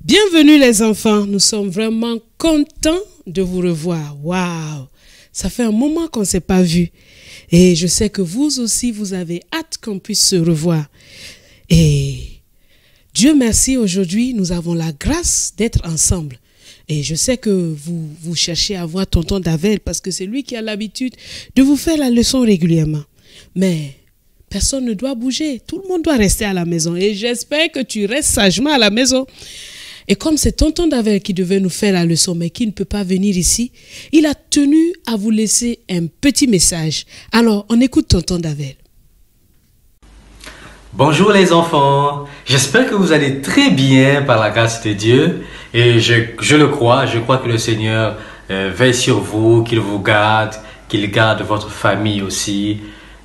Bienvenue les enfants, nous sommes vraiment contents de vous revoir. Waouh, ça fait un moment qu'on ne s'est pas vu. Et je sais que vous aussi, vous avez hâte qu'on puisse se revoir. Et Dieu merci, aujourd'hui, nous avons la grâce d'être ensemble. Et je sais que vous cherchez à voir tonton Davel parce que c'est lui qui a l'habitude de vous faire la leçon régulièrement. Mais personne ne doit bouger, tout le monde doit rester à la maison. Et j'espère que tu restes sagement à la maison. Et comme c'est tonton Davel qui devait nous faire la leçon, mais qui ne peut pas venir ici, il a tenu à vous laisser un petit message. Alors, on écoute tonton Davel. Bonjour les enfants, j'espère que vous allez très bien par la grâce de Dieu. Et je le crois, je crois que le Seigneur veille sur vous, qu'il vous garde, qu'il garde votre famille aussi.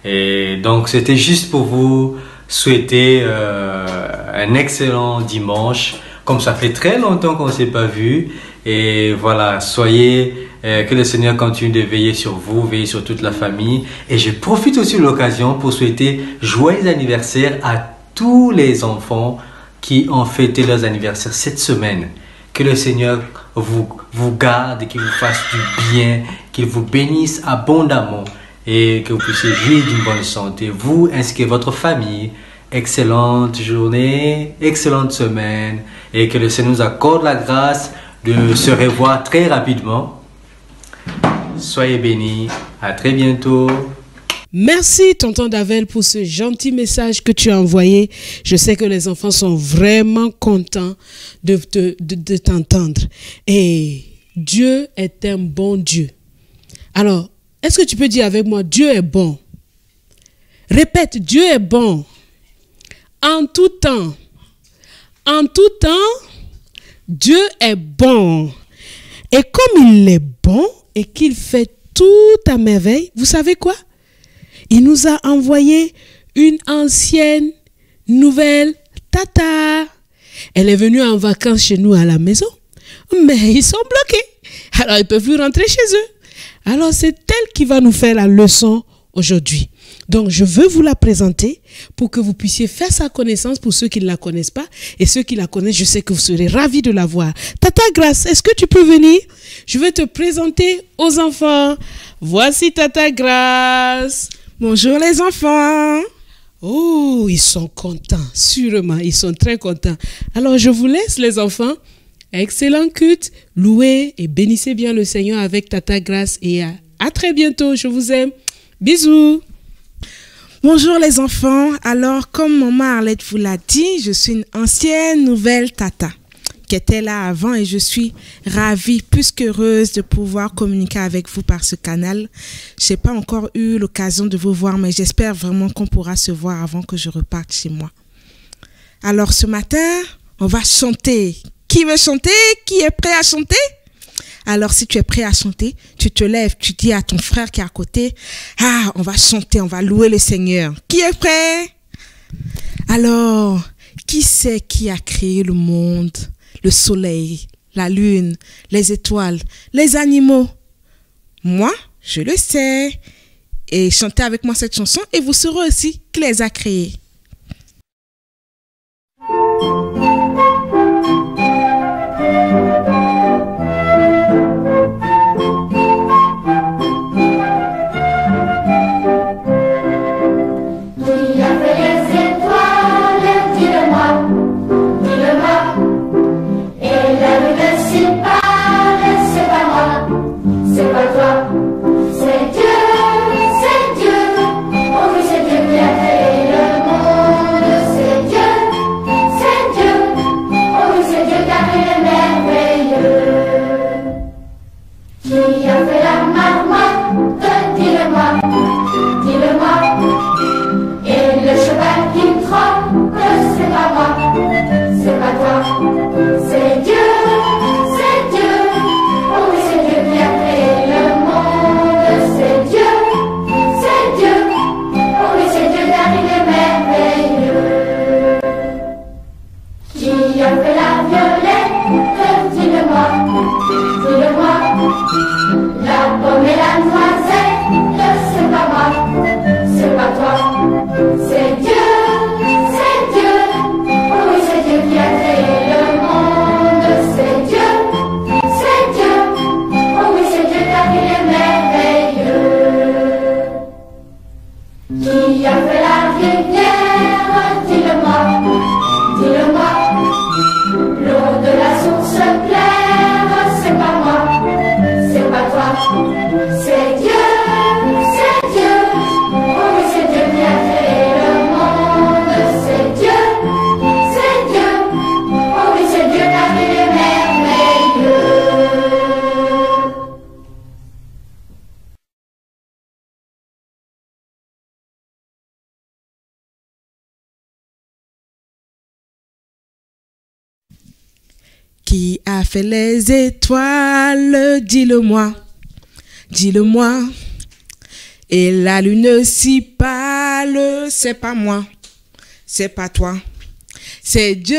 Et donc, c'était juste pour vous souhaiter un excellent dimanche. Comme ça fait très longtemps qu'on ne s'est pas vu. Et voilà, que le Seigneur continue de veiller sur vous, veiller sur toute la famille. Et je profite aussi de l'occasion pour souhaiter joyeux anniversaire à tous les enfants qui ont fêté leurs anniversaires cette semaine. Que le Seigneur vous garde et qu'il vous fasse du bien, qu'il vous bénisse abondamment et que vous puissiez vivre d'une bonne santé, vous ainsi que votre famille. Excellente journée, excellente semaine et que le Seigneur nous accorde la grâce de se revoir très rapidement. Soyez bénis, à très bientôt. Merci tonton Davel pour ce gentil message que tu as envoyé. Je sais que les enfants sont vraiment contents de t'entendre. Et Dieu est un bon Dieu. Alors, est-ce que tu peux dire avec moi, Dieu est bon? Répète, Dieu est bon. En tout temps, Dieu est bon. Et comme il est bon et qu'il fait tout à merveille, vous savez quoi? Il nous a envoyé une ancienne nouvelle tata. Elle est venue en vacances chez nous à la maison, mais ils sont bloqués. Alors, ils ne peuvent plus rentrer chez eux. Alors, c'est elle qui va nous faire la leçon aujourd'hui. Donc, je veux vous la présenter pour que vous puissiez faire sa connaissance pour ceux qui ne la connaissent pas. Et ceux qui la connaissent, je sais que vous serez ravis de la voir. Tata Grace, est-ce que tu peux venir? Je vais te présenter aux enfants. Voici Tata Grace. Bonjour les enfants. Oh, ils sont contents, sûrement. Ils sont très contents. Alors, je vous laisse les enfants. Excellent culte. Louez et bénissez bien le Seigneur avec Tata Grace. Et à très bientôt. Je vous aime. Bisous. Bonjour les enfants, alors comme maman Arlette vous l'a dit, je suis une ancienne nouvelle tata qui était là avant et je suis ravie, plus qu'heureuse de pouvoir communiquer avec vous par ce canal. Je n'ai pas encore eu l'occasion de vous voir, mais j'espère vraiment qu'on pourra se voir avant que je reparte chez moi. Alors ce matin, on va chanter. Qui veut chanter? Qui est prêt à chanter? Alors, si tu es prêt à chanter, tu te lèves, tu dis à ton frère qui est à côté, « Ah, on va chanter, on va louer le Seigneur. » Qui est prêt? Alors, qui c'est qui a créé le monde, le soleil, la lune, les étoiles, les animaux? Moi, je le sais. Et chantez avec moi cette chanson et vous saurez aussi qui les a créés. C'est Dieu, oh oui c'est Dieu qui a créé le monde. Qui a fait les étoiles? Dis-le-moi, dis-le-moi. Et la lune si pâle, c'est pas moi, c'est pas toi. C'est Dieu,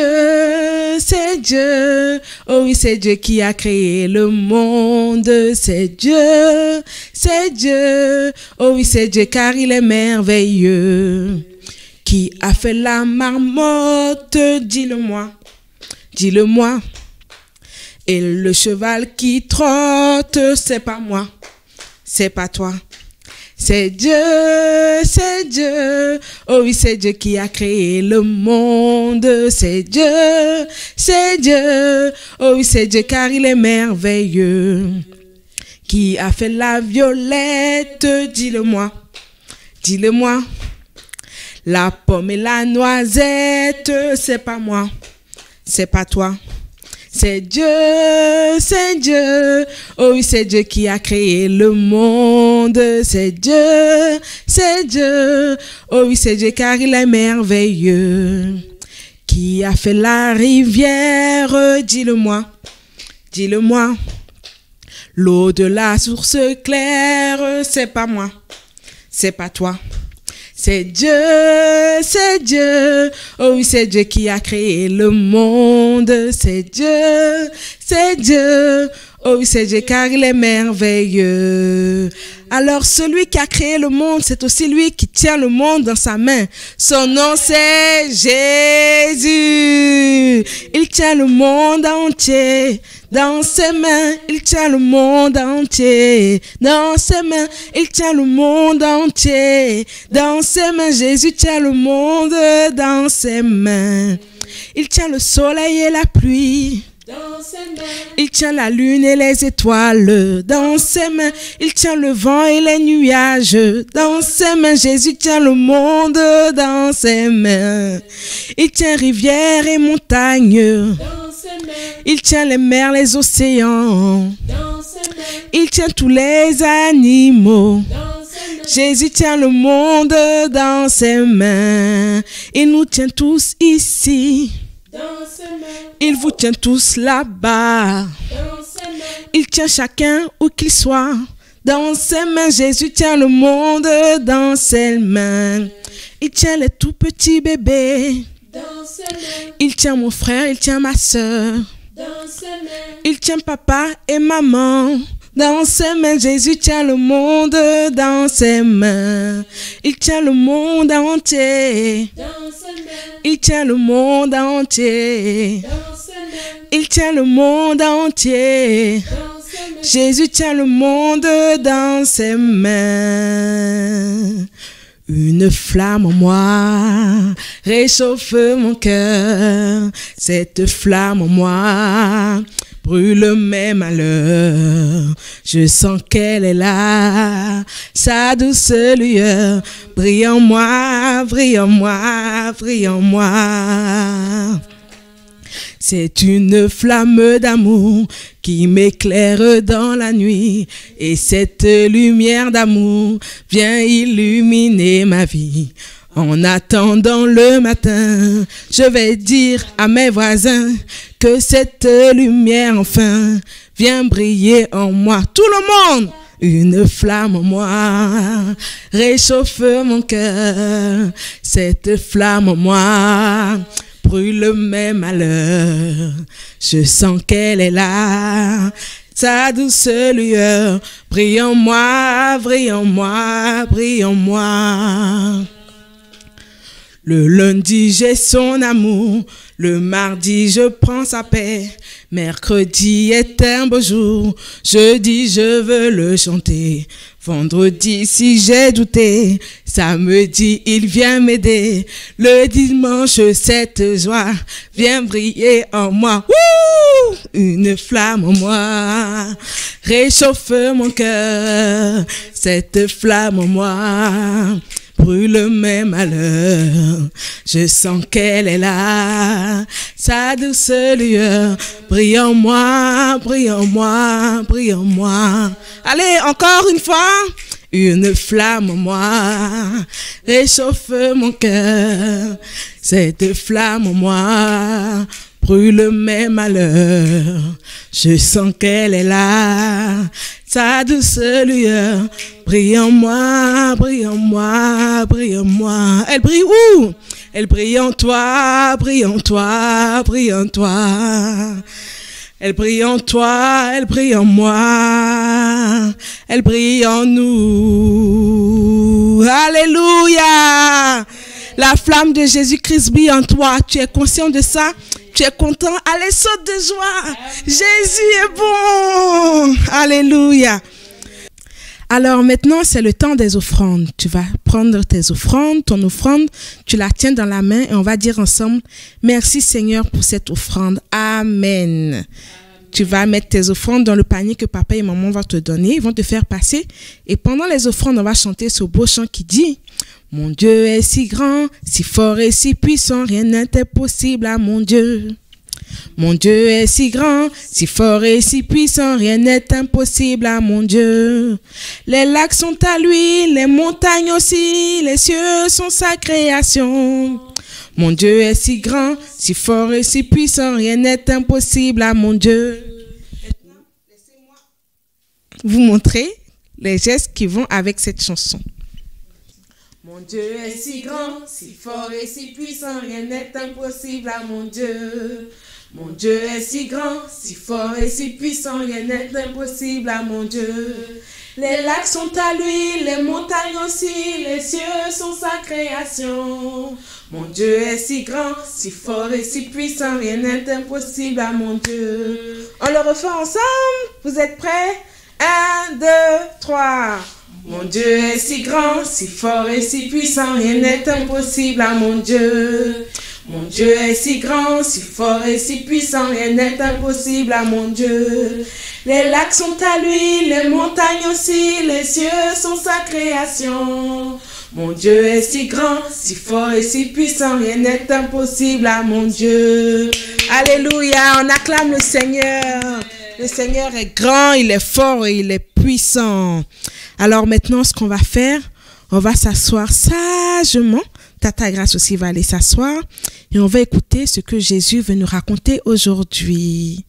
c'est Dieu. Oh oui, c'est Dieu qui a créé le monde. C'est Dieu, c'est Dieu. Oh oui, c'est Dieu car il est merveilleux. Qui a fait la marmotte? Dis-le-moi, dis-le-moi. Et le cheval qui trotte, c'est pas moi, c'est pas toi. C'est Dieu, c'est Dieu. Oh oui, c'est Dieu qui a créé le monde. C'est Dieu, c'est Dieu. Oh oui, c'est Dieu car il est merveilleux. Qui a fait la violette? Dis-le-moi, dis-le-moi. La pomme et la noisette, c'est pas moi, c'est pas toi. C'est Dieu, c'est Dieu. Oh oui, c'est Dieu qui a créé le monde. C'est Dieu, c'est Dieu. Oh oui, c'est Dieu car il est merveilleux. Qui a fait la rivière? Dis-le-moi, dis-le-moi. L'eau de la source claire, c'est pas moi, c'est pas toi. C'est Dieu, c'est Dieu. Oh oui, c'est Dieu qui a créé le monde. C'est Dieu, c'est Dieu. Oh oui, c'est Dieu car il est merveilleux. Alors celui qui a créé le monde, c'est aussi lui qui tient le monde dans sa main. Son nom c'est Jésus. Il tient le monde entier dans ses mains. Il tient le monde entier dans ses mains. Il tient le monde entier dans ses mains. Jésus tient le monde dans ses mains. Il tient le soleil et la pluie dans ses mains. Il tient la lune et les étoiles dans ses mains. Il tient le vent et les nuages dans ses mains. Jésus tient le monde dans ses mains. Il tient rivières et montagnes dans ses mains. Il tient les mers, les océans dans ses mains. Il tient tous les animaux dans ses mains. Jésus tient le monde dans ses mains. Il nous tient tous ici. Il vous tient tous là-bas. Il tient chacun où qu'il soit. Dans ses mains, Jésus tient le monde dans ses mains. Il tient les tout petits bébés. Il tient mon frère, il tient ma soeur. Il tient papa et maman. Dans ses mains, Jésus tient le monde dans ses mains. Il tient le monde entier. Il tient le monde entier. Il tient le monde entier. Jésus tient le monde dans ses mains. Une flamme en moi réchauffe mon cœur. Cette flamme en moi brûle mes malheurs. Je sens qu'elle est là, sa douce lueur. Brille en moi, brille en moi, brille en moi. C'est une flamme d'amour qui m'éclaire dans la nuit. Et cette lumière d'amour vient illuminer ma vie. En attendant le matin, je vais dire à mes voisins que cette lumière enfin vient briller en moi. Tout le monde! Une flamme en moi réchauffe mon cœur. Cette flamme en moi brûle mes malheurs. Je sens qu'elle est là, sa douce lueur. Brille en moi, brille en moi, brille en moi. Le lundi, j'ai son amour. Le mardi, je prends sa paix. Mercredi est un beau jour. Jeudi, je veux le chanter. Vendredi, si j'ai douté. Samedi, il vient m'aider. Le dimanche, cette joie vient briller en moi. Wouh! Une flamme en moi réchauffe mon cœur. Cette flamme en moi brûle mes malheurs. Je sens qu'elle est là, sa douce lueur. Brille en moi, brille en moi, brille en moi. Allez, encore une fois. Une flamme en moi réchauffe mon cœur. Cette flamme en moi brûle mes malheurs. Je sens qu'elle est là, sa douce lueur. Brille en moi, brille en moi, brille en moi. Elle brille où? Elle brille en toi, brille en toi, brille en toi. Elle brille en toi, elle brille en moi, elle brille en nous. Alléluia! La flamme de Jésus-Christ brille en toi. Tu es conscient de ça? Tu es content? Allez, saute de joie. Jésus est bon. Alléluia. Alors maintenant, c'est le temps des offrandes. Tu vas prendre tes offrandes, ton offrande, tu la tiens dans la main et on va dire ensemble, merci Seigneur pour cette offrande. Amen. Tu vas mettre tes offrandes dans le panier que papa et maman vont te donner. Ils vont te faire passer. Et pendant les offrandes, on va chanter ce beau chant qui dit, mon Dieu est si grand, si fort et si puissant, rien n'est impossible à mon Dieu. Mon Dieu est si grand, si fort et si puissant, rien n'est impossible à mon Dieu. Les lacs sont à lui, les montagnes aussi, les cieux sont sa création. Mon Dieu est si grand, si fort et si puissant, rien n'est impossible à mon Dieu. Maintenant, laissez-moi vous montrer les gestes qui vont avec cette chanson. Mon Dieu est si grand, si fort et si puissant, rien n'est impossible à mon Dieu. Mon Dieu est si grand, si fort et si puissant, rien n'est impossible à mon Dieu. Les lacs sont à lui, les montagnes aussi, les cieux sont sa création. Mon Dieu est si grand, si fort et si puissant, rien n'est impossible à mon Dieu. On le refait ensemble, vous êtes prêts? 1, 2, 3. Mon Dieu est si grand, si fort et si puissant, rien n'est impossible à mon Dieu. Mon Dieu est si grand, si fort et si puissant, rien n'est impossible à mon Dieu. Les lacs sont à lui, les montagnes aussi, les cieux sont sa création. Mon Dieu est si grand, si fort et si puissant, rien n'est impossible à mon Dieu. Alléluia, on acclame le Seigneur. Le Seigneur est grand, il est fort et il est puissant. Alors maintenant, ce qu'on va faire, on va s'asseoir sagement. Tata Grâce aussi va aller s'asseoir et on va écouter ce que Jésus veut nous raconter aujourd'hui.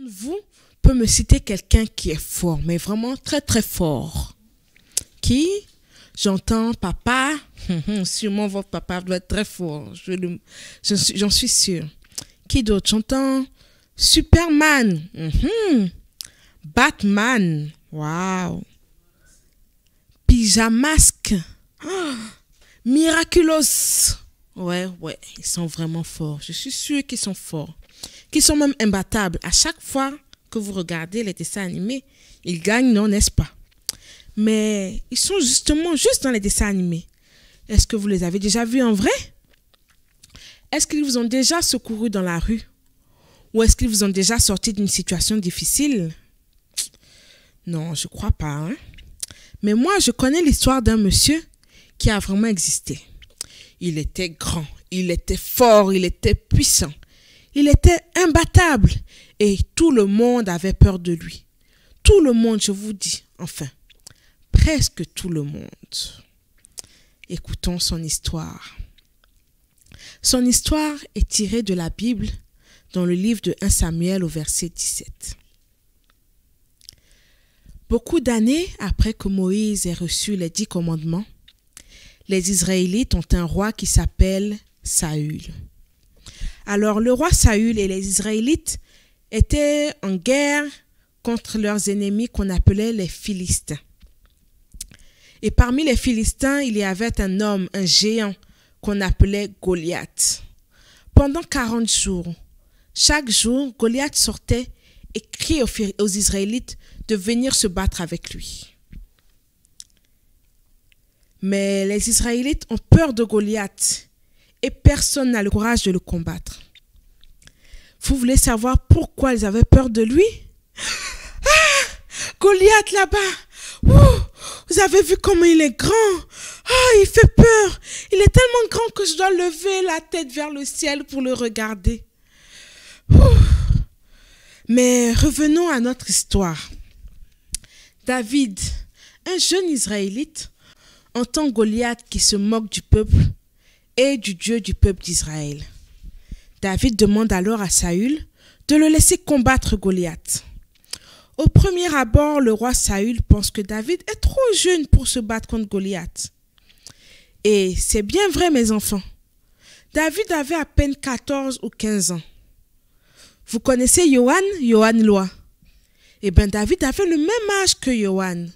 Vous peut me citer quelqu'un qui est fort, mais vraiment très très fort. Qui? J'entends papa. Sûrement votre papa doit être très fort. J'en suis sûre. Qui d'autre? J'entends Superman. Batman. Wow. Pyjamasque. Miraculous. Ouais, ils sont vraiment forts. Je suis sûre qu'ils sont forts. Qu'ils sont même imbattables. À chaque fois que vous regardez les dessins animés, ils gagnent, non, n'est-ce pas? Mais ils sont justement juste dans les dessins animés. Est-ce que vous les avez déjà vus en vrai? Est-ce qu'ils vous ont déjà secouru dans la rue? Ou est-ce qu'ils vous ont déjà sorti d'une situation difficile? Non, je crois pas. Hein? Mais moi, je connais l'histoire d'un monsieur qui a vraiment existé. Il était grand, il était fort, il était puissant. Il était imbattable et tout le monde avait peur de lui. Tout le monde, je vous dis, enfin, presque tout le monde. Écoutons son histoire. Son histoire est tirée de la Bible dans le livre de 1 Samuel au verset 17. Beaucoup d'années après que Moïse ait reçu les 10 commandements, les Israélites ont un roi qui s'appelle Saül. Alors le roi Saül et les Israélites étaient en guerre contre leurs ennemis qu'on appelait les Philistins. Et parmi les Philistins, il y avait un homme, un géant qu'on appelait Goliath. Pendant 40 jours, chaque jour, Goliath sortait et criait aux Israélites de venir se battre avec lui. Mais les Israélites ont peur de Goliath et personne n'a le courage de le combattre. Vous voulez savoir pourquoi ils avaient peur de lui? Goliath là-bas, vous avez vu comment il est grand? Il fait peur. Il est tellement grand que je dois lever la tête vers le ciel pour le regarder. Mais revenons à notre histoire. David, un jeune Israélite, entend Goliath qui se moque du peuple et du Dieu du peuple d'Israël. David demande alors à Saül de le laisser combattre Goliath. Au premier abord, le roi Saül pense que David est trop jeune pour se battre contre Goliath. Et c'est bien vrai, mes enfants. David avait à peine 14 ou 15 ans. Vous connaissez Yohan Loi? Eh bien, David avait le même âge que Yohan.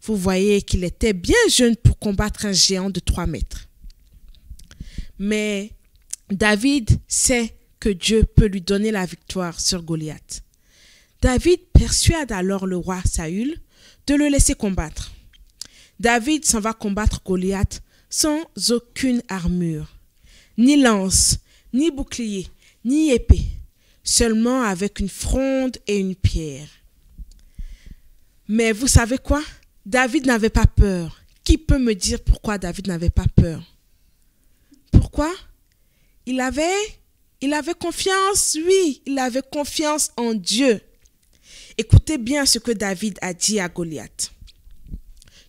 Vous voyez qu'il était bien jeune pour combattre un géant de 3 mètres. Mais David sait que Dieu peut lui donner la victoire sur Goliath. David persuade alors le roi Saül de le laisser combattre. David s'en va combattre Goliath sans aucune armure, ni lance, ni bouclier, ni épée, seulement avec une fronde et une pierre. Mais vous savez quoi? David n'avait pas peur. Qui peut me dire pourquoi David n'avait pas peur? Pourquoi? Il avait confiance, oui, il avait confiance en Dieu. Écoutez bien ce que David a dit à Goliath.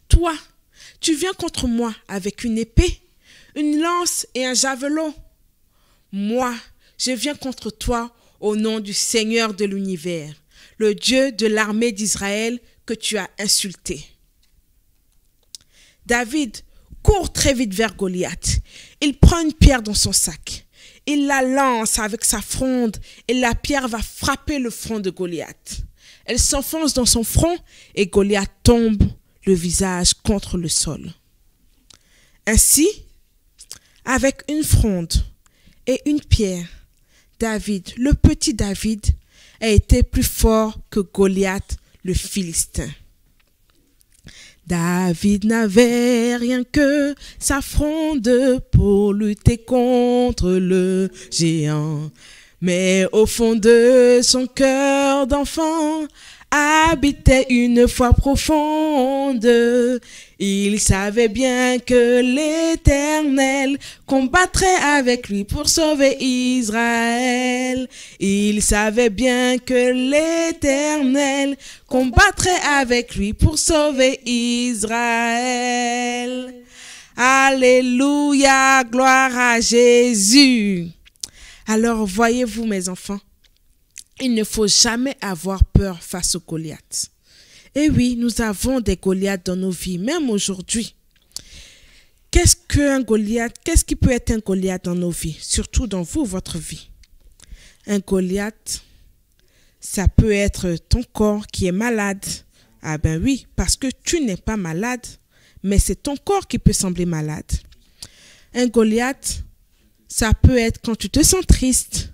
Toi, tu viens contre moi avec une épée, une lance et un javelot. Moi, je viens contre toi au nom du Seigneur de l'univers, le Dieu de l'armée d'Israël que tu as insulté. David court très vite vers Goliath. Il prend une pierre dans son sac. Il la lance avec sa fronde et la pierre va frapper le front de Goliath. Elle s'enfonce dans son front et Goliath tombe le visage contre le sol. Ainsi, avec une fronde et une pierre, David, le petit David, a été plus fort que Goliath, le Philistin. David n'avait rien que sa fronde pour lutter contre le géant. Mais au fond de son cœur d'enfant habitait une foi profonde. Il savait bien que l'Éternel combattrait avec lui pour sauver Israël. Il savait bien que l'Éternel combattrait avec lui pour sauver Israël. Alléluia, gloire à Jésus. Alors, voyez-vous, mes enfants, il ne faut jamais avoir peur face au Goliath. Et oui, nous avons des Goliaths dans nos vies, même aujourd'hui. Qu'est-ce qui peut être un Goliath dans nos vies, surtout dans votre vie? Un Goliath, ça peut être ton corps qui est malade. Ah ben oui, parce que tu n'es pas malade, mais c'est ton corps qui peut sembler malade. Un Goliath, ça peut être quand tu te sens triste,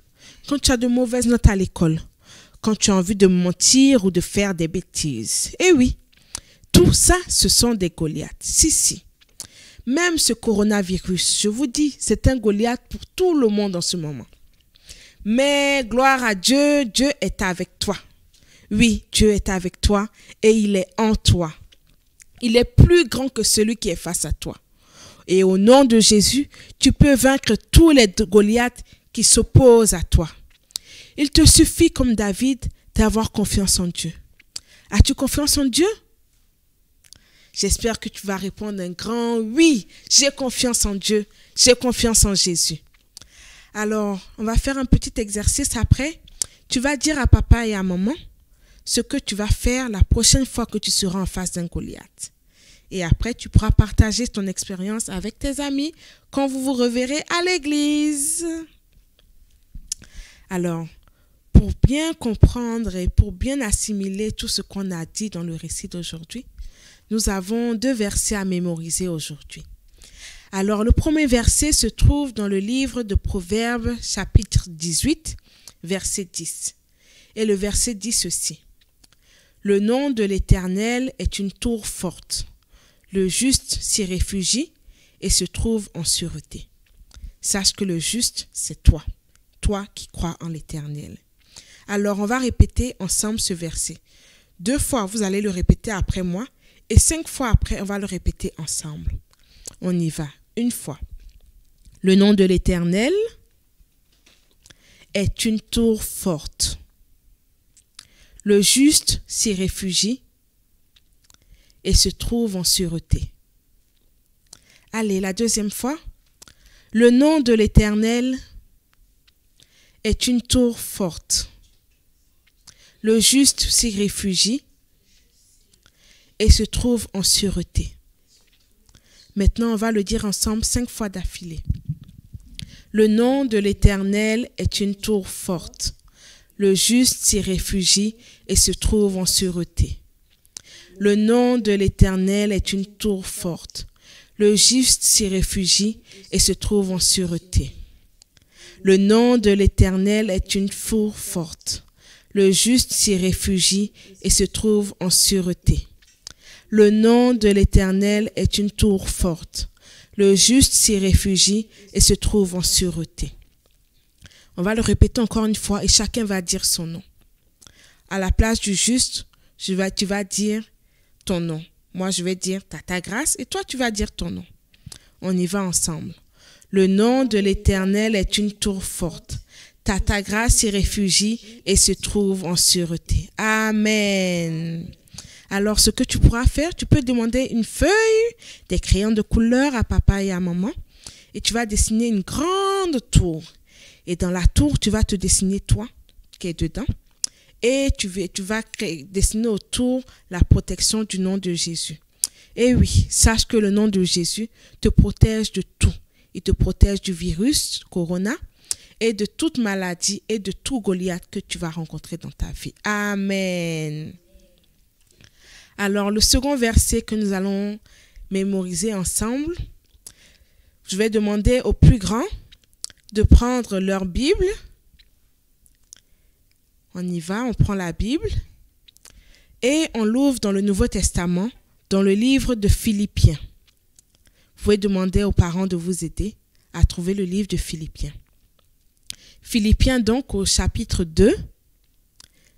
quand tu as de mauvaises notes à l'école, quand tu as envie de mentir ou de faire des bêtises. Et oui, tout ça, ce sont des Goliaths. Si. Même ce coronavirus, je vous dis, c'est un Goliath pour tout le monde en ce moment. Mais gloire à Dieu, Dieu est avec toi. Oui, Dieu est avec toi et il est en toi. Il est plus grand que celui qui est face à toi. Et au nom de Jésus, tu peux vaincre tous les Goliaths qui s'opposent à toi. Il te suffit, comme David, d'avoir confiance en Dieu. As-tu confiance en Dieu? J'espère que tu vas répondre un grand oui. J'ai confiance en Dieu. J'ai confiance en Jésus. Alors, on va faire un petit exercice après. Tu vas dire à papa et à maman ce que tu vas faire la prochaine fois que tu seras en face d'un Goliath. Et après, tu pourras partager ton expérience avec tes amis quand vous vous reverrez à l'église. Alors, pour bien comprendre et pour bien assimiler tout ce qu'on a dit dans le récit d'aujourd'hui, nous avons 2 versets à mémoriser aujourd'hui. Alors, le premier verset se trouve dans le livre de Proverbes, chapitre 18, verset 10. Et le verset dit ceci. « Le nom de l'Éternel est une tour forte. Le juste s'y réfugie et se trouve en sûreté. Sache que le juste, c'est toi, toi qui crois en l'Éternel. » Alors, on va répéter ensemble ce verset. 2 fois, vous allez le répéter après moi. Et 5 fois après, on va le répéter ensemble. On y va. 1 fois. Le nom de l'Éternel est une tour forte. Le juste s'y réfugie et se trouve en sûreté. Allez, la deuxième fois. Le nom de l'Éternel est une tour forte. Le juste s'y réfugie et se trouve en sûreté. Maintenant, on va le dire ensemble 5 fois d'affilée. Le nom de l'Éternel est une tour forte. Le juste s'y réfugie et se trouve en sûreté. Le nom de l'Éternel est une tour forte. Le juste s'y réfugie et se trouve en sûreté. Le nom de l'Éternel est une tour forte. Le juste s'y réfugie et se trouve en sûreté. Le nom de l'Éternel est une tour forte. Le juste s'y réfugie et se trouve en sûreté. On va le répéter encore une fois et chacun va dire son nom. À la place du juste, tu vas dire ton nom. Moi, je vais dire ta grâce et toi, tu vas dire ton nom. On y va ensemble. Le nom de l'Éternel est une tour forte. Ta grâce s'y réfugie et se trouve en sûreté. Amen. Alors, ce que tu pourras faire, tu peux demander une feuille, des crayons de couleur à papa et à maman. Et tu vas dessiner une grande tour. Et dans la tour, tu vas te dessiner toi qui es dedans. Et tu vas dessiner autour la protection du nom de Jésus. Et oui, sache que le nom de Jésus te protège de tout. Il te protège du virus, corona, et de toute maladie et de tout Goliath que tu vas rencontrer dans ta vie. Amen. Alors, le second verset que nous allons mémoriser ensemble, je vais demander aux plus grands de prendre leur Bible. On y va, on prend la Bible et on l'ouvre dans le Nouveau Testament, dans le livre de Philippiens. Vous pouvez demander aux parents de vous aider à trouver le livre de Philippiens. Philippiens donc au chapitre 2.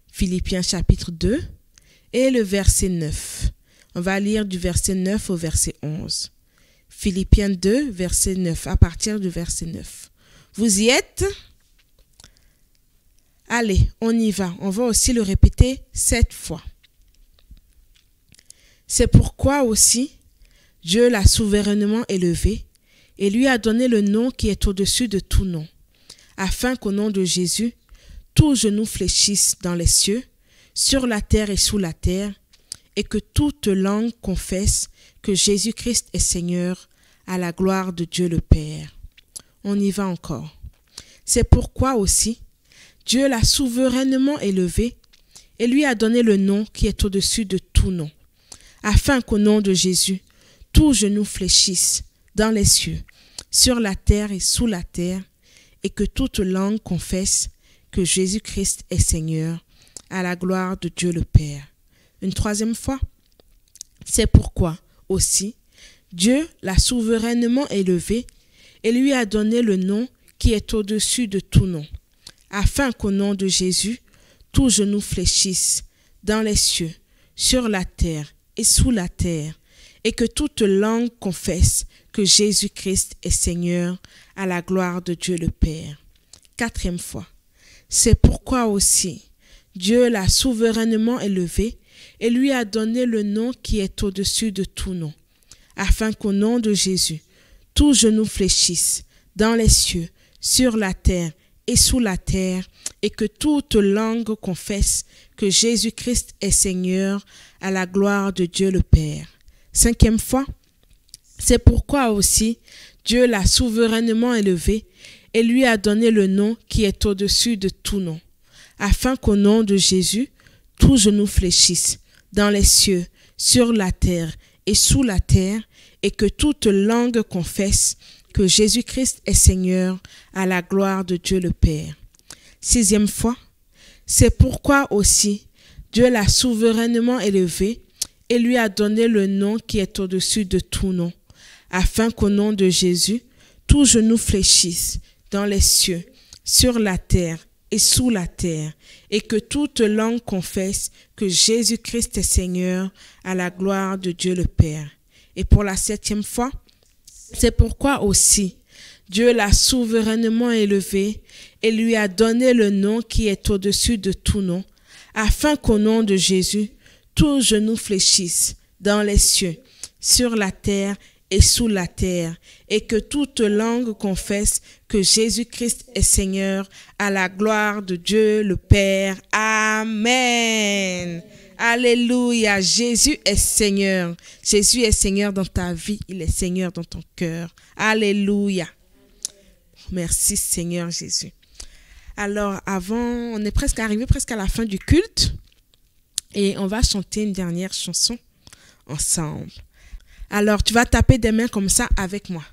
Philippiens chapitre 2 et le verset 9. On va lire du verset 9 au verset 11. Philippiens 2, verset 9, à partir du verset 9. Vous y êtes? Allez, on y va. On va aussi le répéter 7 fois. C'est pourquoi aussi Dieu l'a souverainement élevé et lui a donné le nom qui est au-dessus de tout nom, afin qu'au nom de Jésus, tout genou fléchisse dans les cieux, sur la terre et sous la terre, et que toute langue confesse que Jésus-Christ est Seigneur, à la gloire de Dieu le Père. On y va encore. C'est pourquoi aussi Dieu l'a souverainement élevé et lui a donné le nom qui est au-dessus de tout nom, afin qu'au nom de Jésus, tout genou fléchisse dans les cieux, sur la terre et sous la terre, et que toute langue confesse que Jésus-Christ est Seigneur, à la gloire de Dieu le Père. Une troisième fois. C'est pourquoi aussi Dieu l'a souverainement élevé et lui a donné le nom qui est au-dessus de tout nom, afin qu'au nom de Jésus, tout genou fléchisse dans les cieux, sur la terre et sous la terre, et que toute langue confesse que Jésus-Christ est Seigneur, à la gloire de Dieu le Père. Quatrième fois. C'est pourquoi aussi Dieu l'a souverainement élevé et lui a donné le nom qui est au-dessus de tout nom, afin qu'au nom de Jésus, tout genou fléchisse dans les cieux, sur la terre et sous la terre, et que toute langue confesse que Jésus-Christ est Seigneur, à la gloire de Dieu le Père. Cinquième fois. C'est pourquoi aussi Dieu l'a souverainement élevé et lui a donné le nom qui est au-dessus de tout nom, afin qu'au nom de Jésus, tout genou fléchisse dans les cieux, sur la terre et sous la terre, et que toute langue confesse que Jésus-Christ est Seigneur, à la gloire de Dieu le Père. Sixième fois. C'est pourquoi aussi Dieu l'a souverainement élevé et lui a donné le nom qui est au-dessus de tout nom, afin qu'au nom de Jésus, tout genou fléchisse dans les cieux, sur la terre et sous la terre, et que toute langue confesse que Jésus-Christ est Seigneur, à la gloire de Dieu le Père. Et pour la septième fois, c'est pourquoi aussi Dieu l'a souverainement élevé et lui a donné le nom qui est au-dessus de tout nom, afin qu'au nom de Jésus, tout genou fléchisse dans les cieux, sur la terre et sous la terre, et que toute langue confesse que Jésus-Christ est Seigneur, à la gloire de Dieu le Père. Amen. Alléluia. Jésus est Seigneur. Jésus est Seigneur dans ta vie. Il est Seigneur dans ton cœur. Alléluia. Merci Seigneur Jésus. Alors on est presque arrivé à la fin du culte et on va chanter une dernière chanson ensemble. Alors tu vas taper des mains comme ça avec moi.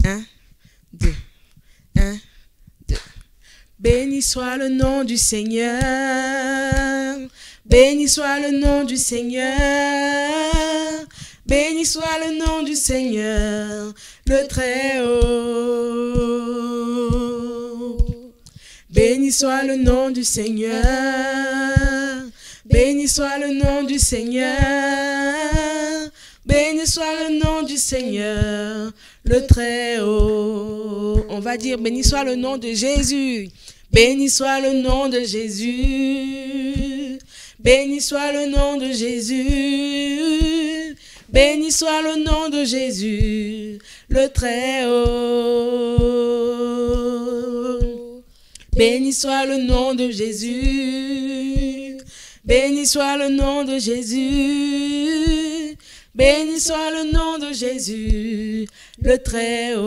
1, 2, 1, 2. Béni soit le nom du Seigneur. Béni soit le nom du Seigneur. Béni soit le nom du Seigneur, le Très-Haut. Béni soit le nom du Seigneur. Béni soit le nom du Seigneur. Béni soit le nom du Seigneur, le Très-Haut. On va dire béni soit le nom de Jésus. Béni soit le nom de Jésus. Béni soit le nom de Jésus. Béni soit le nom de Jésus, le Très-Haut. Béni soit le nom de Jésus. Béni soit le nom de Jésus. Béni soit le nom de Jésus, le Très-Haut.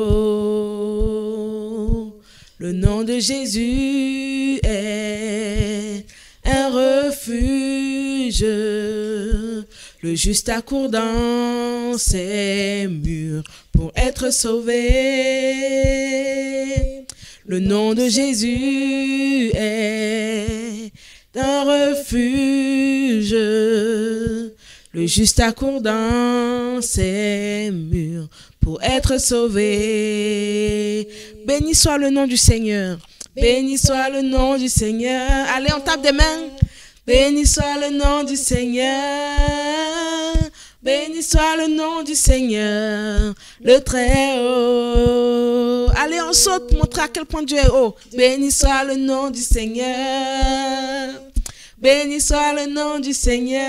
Le nom de Jésus est un refuge. Le juste accourt dans ses murs pour être sauvé. Le nom de Jésus est un refuge. Le juste accourt dans ses murs pour être sauvé. Béni soit le nom du Seigneur. Béni soit le nom du Seigneur. Allez, on tape des mains. Béni soit le nom du Seigneur. Béni soit le nom du Seigneur, le Très-Haut. Allez, on saute, montrer à quel point Dieu est haut. Béni soit le nom du Seigneur. Béni soit le nom du Seigneur.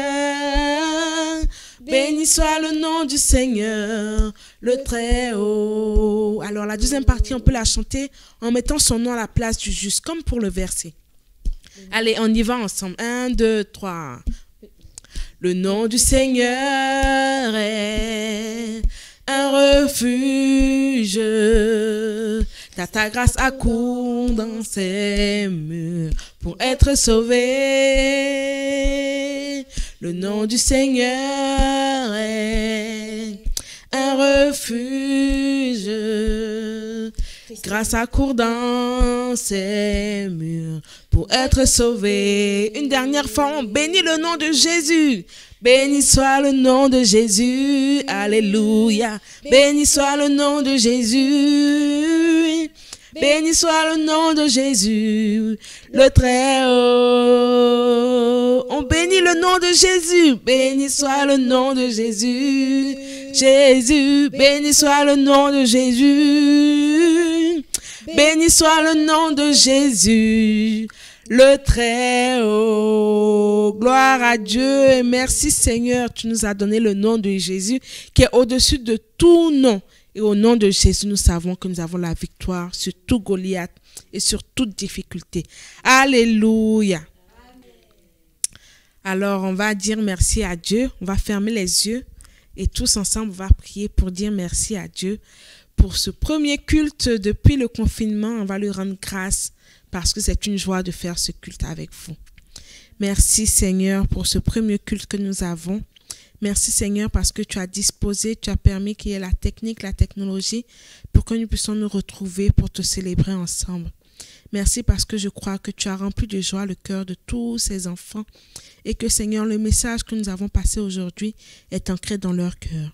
Béni soit le nom du Seigneur, le Très-Haut. Alors, la deuxième partie, on peut la chanter en mettant son nom à la place du juste, comme pour le verset. Allez, on y va ensemble. 1, 2, 3. Le nom du Seigneur est un refuge. Ta grâce accourt dans ses murs pour être sauvé. Le nom du Seigneur est un refuge. Grâce accourt dans ses murs pour être sauvé. Une dernière fois, on bénit le nom de Jésus. Béni soit le nom de Jésus. Alléluia. Béni soit le nom de Jésus. Béni soit le nom de Jésus, le Très-Haut. On bénit le nom de Jésus. Béni soit le nom de Jésus. Jésus, béni soit le nom de Jésus. Béni soit le nom de Jésus, le Très-Haut. Gloire à Dieu et merci Seigneur, tu nous as donné le nom de Jésus qui est au-dessus de tout nom. Et au nom de Jésus, nous savons que nous avons la victoire sur tout Goliath et sur toute difficulté. Alléluia. Alors, on va dire merci à Dieu. On va fermer les yeux et tous ensemble, on va prier pour dire merci à Dieu pour ce premier culte depuis le confinement. On va lui rendre grâce parce que c'est une joie de faire ce culte avec vous. Merci Seigneur pour ce premier culte que nous avons. Merci Seigneur parce que tu as disposé, tu as permis qu'il y ait la technique, la technologie pour que nous puissions nous retrouver pour te célébrer ensemble. Merci parce que je crois que tu as rempli de joie le cœur de tous ces enfants et que Seigneur, le message que nous avons passé aujourd'hui est ancré dans leur cœur.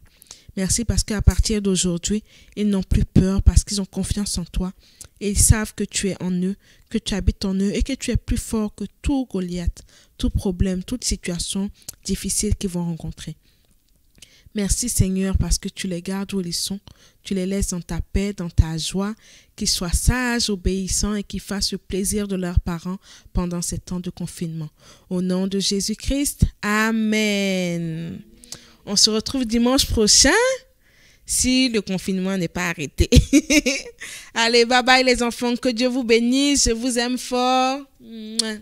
Merci parce qu'à partir d'aujourd'hui, ils n'ont plus peur parce qu'ils ont confiance en toi et ils savent que tu es en eux, que tu habites en eux et que tu es plus fort que tout Goliath, tout problème, toute situation difficile qu'ils vont rencontrer. Merci Seigneur parce que tu les gardes où ils sont, tu les laisses dans ta paix, dans ta joie, qu'ils soient sages, obéissants et qu'ils fassent le plaisir de leurs parents pendant ces temps de confinement. Au nom de Jésus-Christ, Amen. On se retrouve dimanche prochain si le confinement n'est pas arrêté. Allez, bye bye les enfants, que Dieu vous bénisse, je vous aime fort. Mouah.